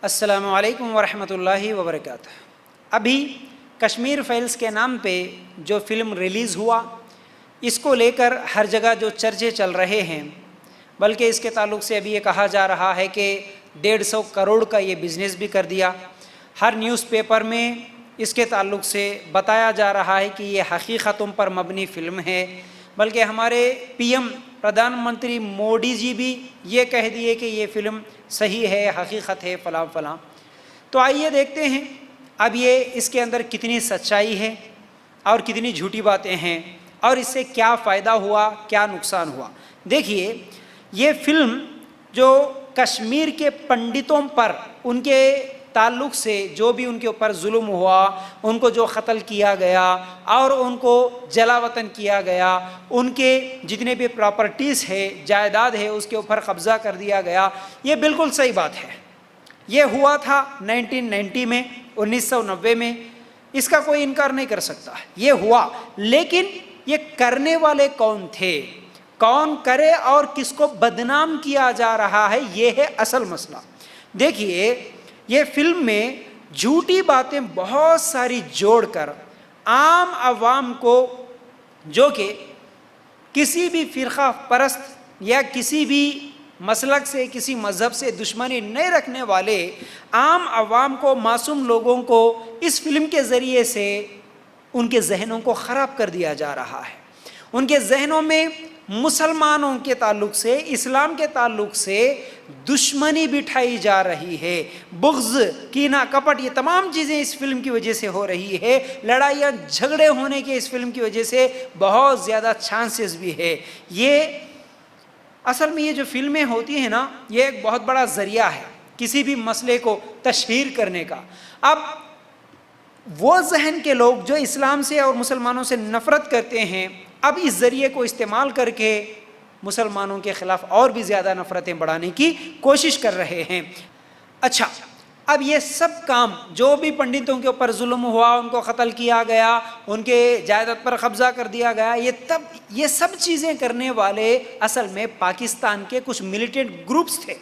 السلام علیکم ورحمۃ اللہ وبرکاتہ۔ ابھی کشمیر فائلز کے نام پہ جو فلم ریلیز ہوا، اس کو لے کر ہر جگہ جو چرچے چل رہے ہیں، بلکہ اس کے تعلق سے ابھی یہ کہا جا رہا ہے کہ 150 کروڑ کا یہ بزنس بھی کر دیا۔ ہر نیوز پیپر میں اس کے تعلق سے بتایا جا رہا ہے کہ یہ حقیقتوں پر مبنی فلم ہے، بلکہ ہمارے پی ایم پردھان منتری مودی جی بھی یہ کہہ دیے کہ یہ فلم صحیح ہے، حقیقت ہے، فلاں فلاں۔ تو آئیے دیکھتے ہیں اب یہ اس کے اندر کتنی سچائی ہے اور کتنی جھوٹی باتیں ہیں، اور اس سے کیا فائدہ ہوا، کیا نقصان ہوا۔ دیکھیے، یہ فلم جو کشمیر کے پنڈتوں پر ان کے تعلق سے جو بھی ان کے اوپر ظلم ہوا، ان کو جو قتل کیا گیا اور ان کو جلا وطن کیا گیا، ان کے جتنے بھی پراپرٹیز ہے، جائیداد ہے، اس کے اوپر قبضہ کر دیا گیا، یہ بالکل صحیح بات ہے۔ یہ ہوا تھا 1990 میں، 1990 میں، اس کا کوئی انکار نہیں کر سکتا، یہ ہوا۔ لیکن یہ کرنے والے کون تھے، کون کرے اور کس کو بدنام کیا جا رہا ہے، یہ ہے اصل مسئلہ۔ دیکھیے، یہ فلم میں جھوٹی باتیں بہت ساری جوڑ کر عام عوام کو، جو کہ کسی بھی فرقہ پرست یا کسی بھی مسلک سے، کسی مذہب سے دشمنی نہیں رکھنے والے عام عوام کو، معصوم لوگوں کو اس فلم کے ذریعے سے ان کے ذہنوں کو خراب کر دیا جا رہا ہے۔ ان کے ذہنوں میں مسلمانوں کے تعلق سے، اسلام کے تعلق سے دشمنی بٹھائی جا رہی ہے، بغض، کینہ، کپٹ، یہ تمام چیزیں اس فلم کی وجہ سے ہو رہی ہے۔ لڑائیاں جھگڑے ہونے کے اس فلم کی وجہ سے بہت زیادہ چانسز بھی ہے۔ یہ اصل میں یہ جو فلمیں ہوتی ہیں نا، یہ ایک بہت بڑا ذریعہ ہے کسی بھی مسئلے کو تشہیر کرنے کا۔ اب وہ ذہن کے لوگ جو اسلام سے اور مسلمانوں سے نفرت کرتے ہیں، اب اس ذریعے کو استعمال کر کے مسلمانوں کے خلاف اور بھی زیادہ نفرتیں بڑھانے کی کوشش کر رہے ہیں۔ اچھا، اب یہ سب کام جو بھی پنڈتوں کے اوپر ظلم ہوا، ان کو قتل کیا گیا، ان کے جائیداد پر قبضہ کر دیا گیا، یہ سب چیزیں کرنے والے اصل میں پاکستان کے کچھ ملیٹنٹ گروپس تھے۔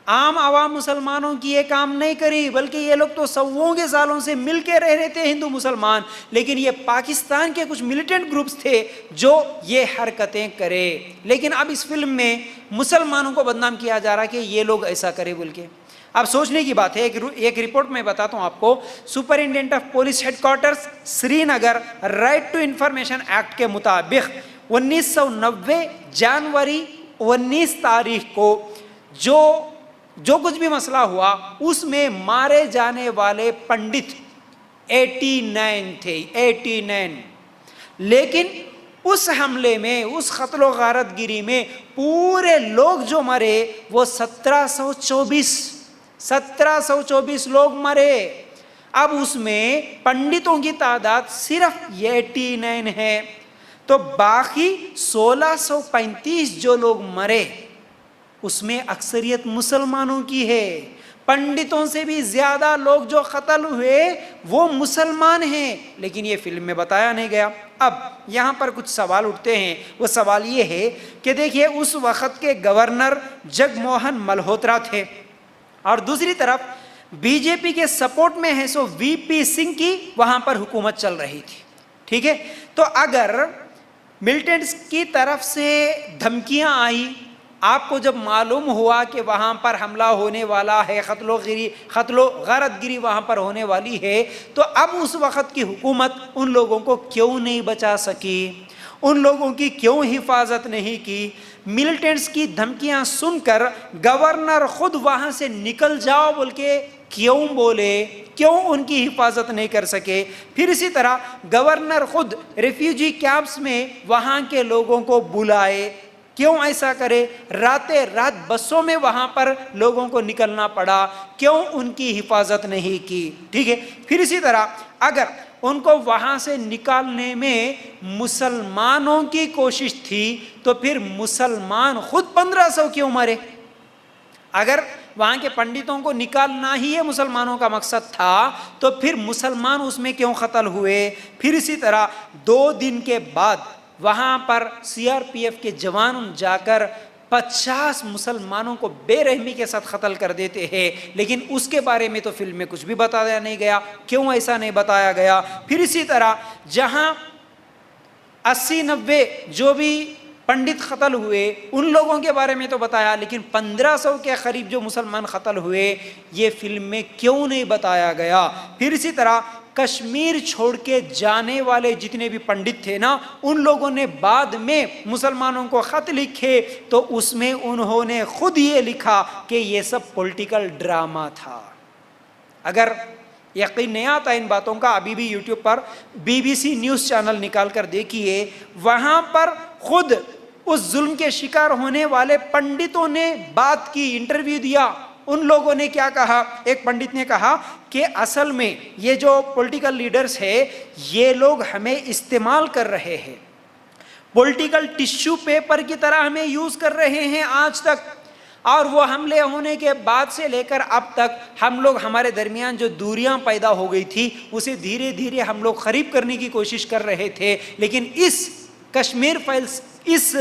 عام عوام مسلمانوں کی یہ کام نہیں کری، بلکہ یہ لوگ تو سووں کے سالوں سے مل کے رہ رہے تھے ہندو مسلمان، لیکن یہ پاکستان کے کچھ ملیٹنٹ گروپس تھے جو یہ حرکتیں کرے۔ لیکن اب اس فلم میں مسلمانوں کو بدنام کیا جا رہا کہ یہ لوگ ایسا کرے بول کے۔ اب سوچنے کی بات ہے، ایک رپورٹ میں بتاتا ہوں آپ کو۔ Superintendent of police headquarters Srinagar right to information act کے مطابق 1990 جنوری 19 تاریخ کو جو کچھ بھی مسئلہ ہوا، اس میں مارے جانے والے پنڈت 89 تھے، 89۔ لیکن اس حملے میں، اس قتل و غارت گری میں پورے لوگ جو مرے وہ 1724 لوگ مرے۔ اب اس میں پنڈتوں کی تعداد صرف 89 ہے، تو باقی 1635 جو لوگ مرے اس میں اکثریت مسلمانوں کی ہے۔ پنڈتوں سے بھی زیادہ لوگ جو قتل ہوئے وہ مسلمان ہیں، لیکن یہ فلم میں بتایا نہیں گیا۔ اب یہاں پر کچھ سوال اٹھتے ہیں۔ وہ سوال یہ ہے کہ دیکھیے، اس وقت کے گورنر جگ موہن ملہوترا تھے، اور دوسری طرف بی جے پی کے سپورٹ میں ہے سو وی پی سنگھ کی وہاں پر حکومت چل رہی تھی، ٹھیک ہے۔ تو اگر ملٹنٹس کی طرف سے دھمکیاں آئی، آپ کو جب معلوم ہوا کہ وہاں پر حملہ ہونے والا ہے، قتل و غارت گری وہاں پر ہونے والی ہے، تو اب اس وقت کی حکومت ان لوگوں کو کیوں نہیں بچا سکی، ان لوگوں کی کیوں حفاظت نہیں کی؟ ملٹنٹس کی دھمکیاں سن کر گورنر خود وہاں سے نکل جاؤ بول کے کیوں بولے، کیوں ان کی حفاظت نہیں کر سکے؟ پھر اسی طرح گورنر خود ریفیوجی کیمپس میں وہاں کے لوگوں کو بلائے، کیوں ایسا کرے؟ رات بسوں میں وہاں پر لوگوں کو نکلنا پڑا، کیوں ان کی حفاظت نہیں کی؟ ٹھیک ہے۔ پھر اسی طرح اگر ان کو وہاں سے نکالنے میں مسلمانوں کی کوشش تھی تو پھر مسلمان خود 1500 کیوں مرے؟ اگر وہاں کے پنڈتوں کو نکالنا ہی یہ مسلمانوں کا مقصد تھا تو پھر مسلمان اس میں کیوں قتل ہوئے؟ پھر اسی طرح 2 دن کے بعد وہاں پر سی آر پی ایف کے جوان جا کر 50 مسلمانوں کو بے رحمی کے ساتھ قتل کر دیتے ہیں، لیکن اس کے بارے میں تو فلم میں کچھ بھی بتایا نہیں گیا. کیوں ایسا نہیں بتایا گیا؟ پھر اسی طرح جہاں 80-90 جو بھی پنڈت قتل ہوئے ان لوگوں کے بارے میں تو بتایا، لیکن 1500 کے قریب جو مسلمان قتل ہوئے یہ فلم میں کیوں نہیں بتایا گیا؟ پھر اسی طرح کشمیر چھوڑ کے جانے والے جتنے بھی پنڈت تھے نا، ان لوگوں نے بعد میں مسلمانوں کو خط لکھے تو اس میں انہوں نے خود یہ لکھا کہ یہ سب پولیٹیکل ڈرامہ تھا. اگر یقین نہیں آتا ان باتوں کا، ابھی بھی یوٹیوب پر BBC نیوز چینل نکال کر دیکھیے، وہاں پر خود اس ظلم کے شکار ہونے والے پنڈتوں نے بات کی، انٹرویو دیا. ان لوگوں نے کیا کہا؟ ایک پنڈت نے کہا کہ اصل میں یہ جو پولیٹیکل لیڈرز ہے یہ لوگ ہمیں استعمال کر رہے ہیں، پولیٹیکل ٹشو پیپر کی طرح ہمیں یوز کر رہے ہیں آج تک، اور وہ حملے ہونے کے بعد سے لے کر اب تک ہم لوگ ہمارے درمیان جو دوریاں پیدا ہو گئی تھی اسے دھیرے دھیرے ہم لوگ قریب کرنے کی کوشش کر رہے تھے. لیکن اس کشمیر فائلز، اس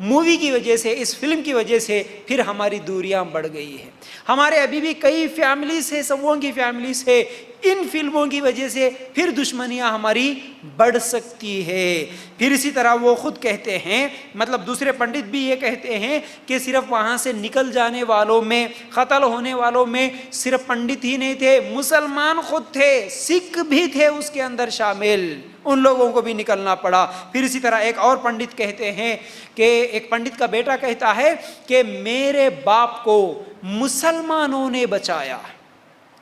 مووی کی وجہ سے، اس فلم کی وجہ سے پھر ہماری دوریاں بڑھ گئی ہیں. ہمارے ابھی بھی کئی فیملیز ہیں، سبوں کی فیملیز ہے، ان فلموں کی وجہ سے پھر دشمنیاں ہماری بڑھ سکتی ہے. پھر اسی طرح وہ خود کہتے ہیں، مطلب دوسرے پنڈت بھی یہ کہتے ہیں کہ صرف وہاں سے نکل جانے والوں میں، قتل ہونے والوں میں صرف پنڈت ہی نہیں تھے، مسلمان خود تھے، سکھ بھی تھے اس کے اندر شامل، ان لوگوں کو بھی نکلنا پڑا. پھر اسی طرح ایک اور پنڈت کہتے ہیں کہ ایک پنڈت کا بیٹا کہتا ہے کہ میرے باپ کو مسلمانوں نے بچایا،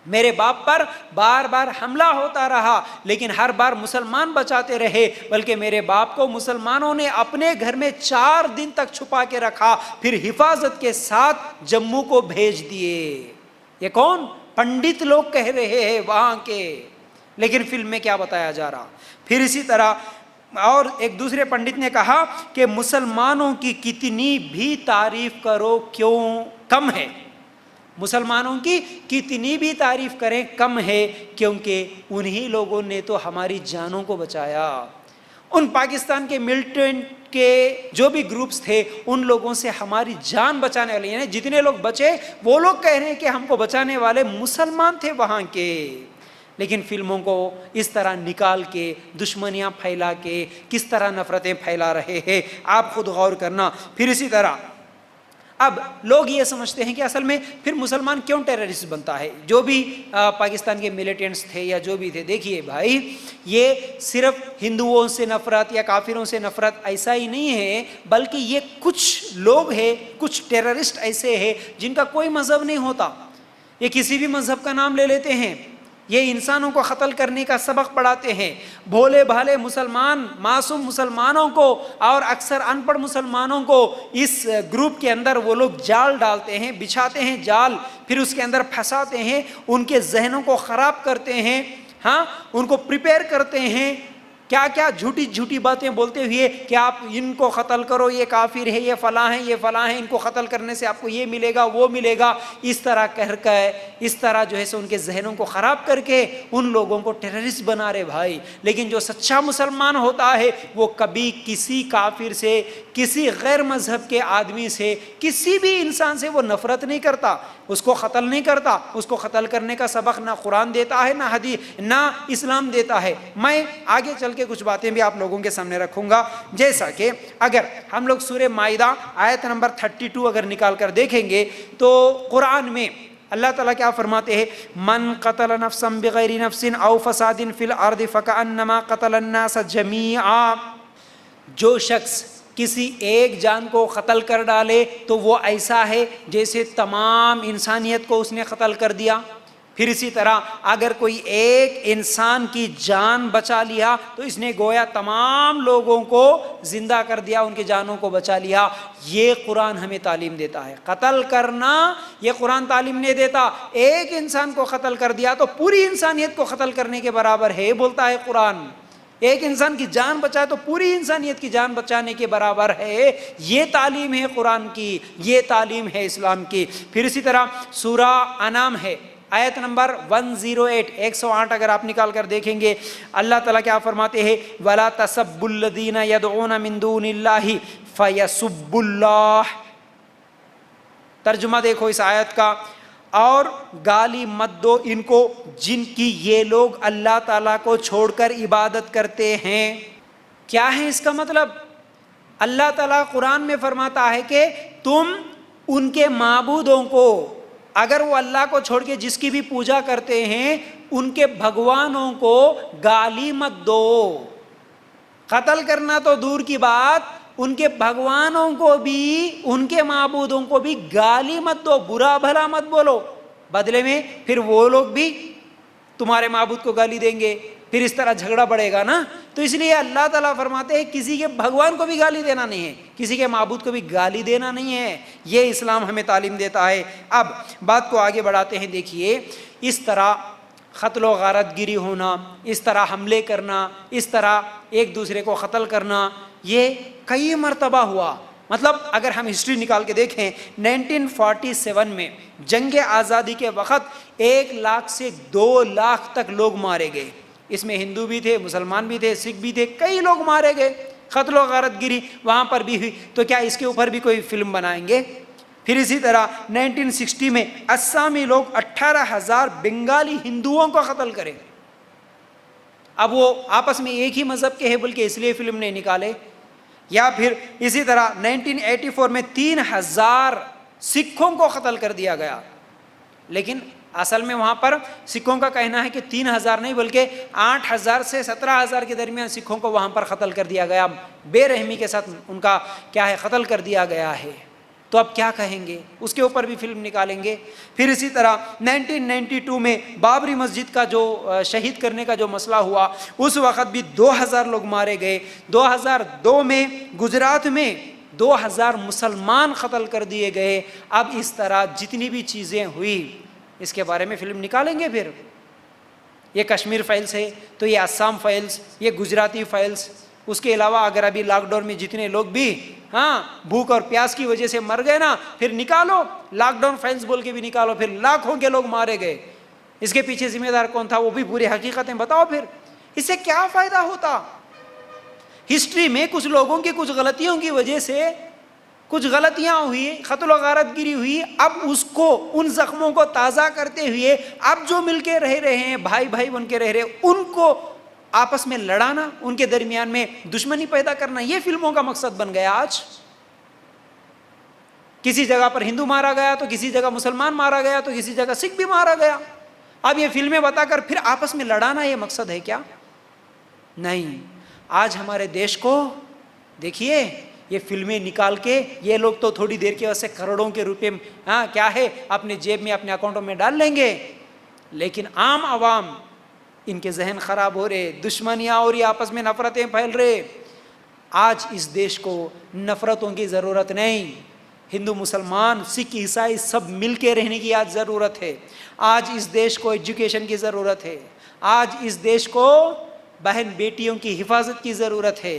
میرے باپ پر بار بار حملہ ہوتا رہا لیکن ہر بار مسلمان بچاتے رہے، بلکہ میرے باپ کو مسلمانوں نے اپنے گھر میں 4 دن تک چھپا کے رکھا، پھر حفاظت کے ساتھ جموں کو بھیج دیے. یہ کون پنڈت لوگ کہہ رہے ہیں وہاں کے، لیکن فلم میں کیا بتایا جا رہا. پھر اسی طرح اور ایک دوسرے پنڈت نے کہا کہ مسلمانوں کی کتنی بھی تعریف کرو کیوں کم ہے، مسلمانوں کی کتنی بھی تعریف کریں کم ہے، کیونکہ انہی لوگوں نے تو ہماری جانوں کو بچایا. ان پاکستان کے ملٹنٹ کے جو بھی گروپس تھے ان لوگوں سے ہماری جان بچانے والے، یعنی جتنے لوگ بچے وہ لوگ کہہ رہے ہیں کہ ہم کو بچانے والے مسلمان تھے وہاں کے. لیکن فلموں کو اس طرح نکال کے دشمنیاں پھیلا کے کس طرح نفرتیں پھیلا رہے ہیں، آپ خود غور کرنا. پھر اسی طرح اب لوگ یہ سمجھتے ہیں کہ اصل میں پھر مسلمان کیوں ٹیررسٹ بنتا ہے. جو بھی پاکستان کے ملیٹنٹس تھے یا جو بھی تھے، دیکھیے بھائی یہ صرف ہندوؤں سے نفرت یا کافروں سے نفرت ایسا ہی نہیں ہے، بلکہ یہ کچھ لوگ ہیں، کچھ ٹیررسٹ ایسے ہیں جن کا کوئی مذہب نہیں ہوتا، یہ کسی بھی مذہب کا نام لے لیتے ہیں، یہ انسانوں کو قتل کرنے کا سبق پڑھاتے ہیں. بھولے بھالے مسلمان، معصوم مسلمانوں کو اور اکثر ان پڑھ مسلمانوں کو اس گروپ کے اندر وہ لوگ جال ڈالتے ہیں، بچھاتے ہیں جال، پھر اس کے اندر پھنساتے ہیں، ان کے ذہنوں کو خراب کرتے ہیں، ہاں ان کو پریپیئر کرتے ہیں، کیا کیا جھوٹی جھوٹی باتیں بولتے ہوئے کہ آپ ان کو قتل کرو، یہ کافر ہے، یہ فلاں ہے، یہ فلاں ہے، ان کو قتل کرنے سے آپ کو یہ ملے گا وہ ملے گا، اس طرح کہہ کے اس طرح جو ہے سو ان کے ذہنوں کو خراب کر کے ان لوگوں کو ٹیررسٹ بنا رہے بھائی. لیکن جو سچا مسلمان ہوتا ہے وہ کبھی کسی کافر سے، کسی غیر مذہب کے آدمی سے، کسی بھی انسان سے وہ نفرت نہیں کرتا، اس کو قتل نہیں کرتا. اس کو قتل کرنے کا سبق نہ قرآن دیتا ہے، نہ حدیث، نہ اسلام دیتا ہے. میں آگے چل کے کچھ باتیں بھی آپ لوگوں کے سامنے رکھوں گا. جیسا کہ اگر ہم لوگ سورہ مائدہ آیت نمبر 32 اگر نکال کر دیکھیں گے تو قرآن میں اللہ تعالیٰ کیا فرماتے ہیں؟ من قتل نفسا بغیر نفس او فساد فی الارض فکأنما قتل الناس جمیعا. جو شخص کسی ایک جان کو قتل کر ڈالے تو وہ ایسا ہے جیسے تمام انسانیت کو اس نے قتل کر دیا. پھر اسی طرح اگر کوئی ایک انسان کی جان بچا لیا تو اس نے گویا تمام لوگوں کو زندہ کر دیا، ان کی جانوں کو بچا لیا. یہ قرآن ہمیں تعلیم دیتا ہے. قتل کرنا یہ قرآن تعلیم نہیں دیتا. ایک انسان کو قتل کر دیا تو پوری انسانیت کو قتل کرنے کے برابر ہے بولتا ہے قرآن. ایک انسان کی جان بچائے تو پوری انسانیت کی جان بچانے کے برابر ہے. یہ تعلیم ہے قرآن کی، یہ تعلیم ہے اسلام کی. پھر اسی طرح سورہ انعام ہے آیت نمبر 108 108 اگر آپ نکال کر دیکھیں گے اللہ تعالیٰ کیا فرماتے ہیں؟ وَلَا تَسَبُّوا الَّذِينَ يَدْعُونَ مِن دُونِ اللَّهِ فَيَسُبُّوا اللَّهَ. ترجمہ دیکھو اس آیت کا، اور گالی مت دو ان کو جن کی یہ لوگ اللہ تعالیٰ کو چھوڑ کر عبادت کرتے ہیں۔ کیا ہے اس کا مطلب؟ اللہ تعالیٰ قرآن میں فرماتا ہے کہ تم ان کے معبودوں کو، اگر وہ اللہ کو چھوڑ کے جس کی بھی پوجا کرتے ہیں، ان کے بھگوانوں کو گالی مت دو۔ قتل کرنا تو دور کی بات، ان کے بھگوانوں کو بھی، ان کے معبودوں کو بھی گالی مت دو، برا بھلا مت بولو۔ بدلے میں پھر وہ لوگ بھی تمہارے معبود کو گالی دیں گے، پھر اس طرح جھگڑا بڑھے گا نا۔ تو اس لیے اللہ تعالیٰ فرماتے ہیں کسی کے بھگوان کو بھی گالی دینا نہیں ہے، کسی کے معبود کو بھی گالی دینا نہیں ہے۔ یہ اسلام ہمیں تعلیم دیتا ہے۔ اب بات کو آگے بڑھاتے ہیں۔ دیکھیے، اس طرح قتل و غارت گیری ہونا، اس طرح حملے کرنا، اس طرح ایک دوسرے کو قتل کرنا، یہ کئی مرتبہ ہوا۔ مطلب اگر ہم ہسٹری نکال کے دیکھیں، 1947 میں جنگ آزادی کے وقت 1 لاکھ سے 2 لاکھ تک لوگ مارے گئے۔ اس میں ہندو بھی تھے، مسلمان بھی تھے، سکھ بھی تھے، کئی لوگ مارے گئے۔ قتل و غارت گیری وہاں پر بھی ہوئی۔ تو کیا اس کے اوپر بھی کوئی فلم بنائیں گے؟ پھر اسی طرح 1960 میں اسامی لوگ 18,000 بنگالی ہندوؤں کو قتل کرے۔ اب وہ آپس میں ایک ہی مذہب کے ہیں، بلکہ اس لیے فلم نہیں نکالے۔ یا پھر اسی طرح 1984 میں 3,000 سکھوں کو قتل کر دیا گیا، لیکن اصل میں وہاں پر سکھوں کا کہنا ہے کہ 3,000 نہیں بلکہ 8,000 سے 17,000 کے درمیان سکھوں کو وہاں پر قتل کر دیا گیا، بے رحمی کے ساتھ ان کا کیا ہے قتل کر دیا گیا ہے۔ تو اب کیا کہیں گے؟ اس کے اوپر بھی فلم نکالیں گے۔ پھر اسی طرح 1992 میں بابری مسجد کا جو شہید کرنے کا جو مسئلہ ہوا، اس وقت بھی 2,000 لوگ مارے گئے۔ 2002 میں گجرات میں 2,000 مسلمان قتل کر دیے گئے۔ اب اس طرح جتنی بھی چیزیں ہوئی اس کے بارے میں فلم نکالیں گے۔ پھر یہ کشمیر فائلز ہے، تو یہ آسام فائلز، یہ گجراتی فائلز، اس کے علاوہ اگر ابھی لاک ڈاؤن میں جتنے لوگ بھی بھوک اور پیاس کی وجہ سے مر گئے نا، پھر نکالو لاک ڈاؤن فائلز بول کے بھی نکالو، پھر لاکھوں کے لوگ مارے گئے، اس کے پیچھے ذمہ دار کون تھا وہ بھی پوری حقیقتیں بتاؤ۔ پھر اس سے کیا فائدہ ہوتا؟ ہسٹری میں کچھ لوگوں کی کچھ غلطیوں کی وجہ سے کچھ غلطیاں ہوئی، قتل و غارت گیری ہوئی، اب اس کو ان زخموں کو تازہ کرتے ہوئے اب جو مل کے رہ رہے ہیں، بھائی بھائی بن کے رہ رہے، ان کو آپس میں لڑانا، ان کے درمیان میں دشمنی پیدا کرنا، یہ فلموں کا مقصد بن گیا۔ آج کسی جگہ پر ہندو مارا گیا تو کسی جگہ مسلمان مارا گیا تو کسی جگہ سکھ بھی مارا گیا۔ اب یہ فلمیں بتا کر پھر آپس میں لڑانا یہ مقصد ہے کیا؟ نہیں۔ آج ہمارے دیش کو دیکھیے، یہ فلمیں نکال کے یہ لوگ تو تھوڑی دیر کے واسطے کروڑوں کے روپے کیا ہے اپنے جیب میں اپنے اکاؤنٹوں میں ڈال لیں گے، لیکن عام عوام ان کے ذہن خراب ہو رہے، دشمنیاں ہو رہی، آپس میں نفرتیں پھیل رہے۔ آج اس دیش کو نفرتوں کی ضرورت نہیں، ہندو مسلمان سکھ عیسائی سب مل کے رہنے کی آج ضرورت ہے۔ آج اس دیش کو ایجوکیشن کی ضرورت ہے، آج اس دیش کو بہن بیٹیوں کی حفاظت کی ضرورت ہے،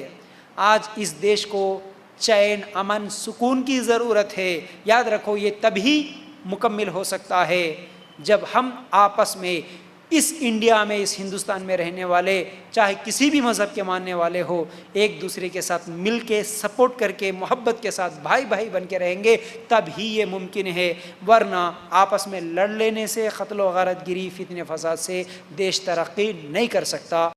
آج اس دیش کو چین امن سکون کی ضرورت ہے۔ یاد رکھو یہ تبھی مکمل ہو سکتا ہے جب ہم آپس میں اس انڈیا میں، اس ہندوستان میں رہنے والے، چاہے کسی بھی مذہب کے ماننے والے ہو، ایک دوسرے کے ساتھ مل کے سپورٹ کر کے محبت کے ساتھ بھائی بھائی بن کے رہیں گے، تب ہی یہ ممکن ہے۔ ورنہ آپس میں لڑ لینے سے، قتل و غارت گیری، فتنہ فساد سے دیش ترقی نہیں کر سکتا۔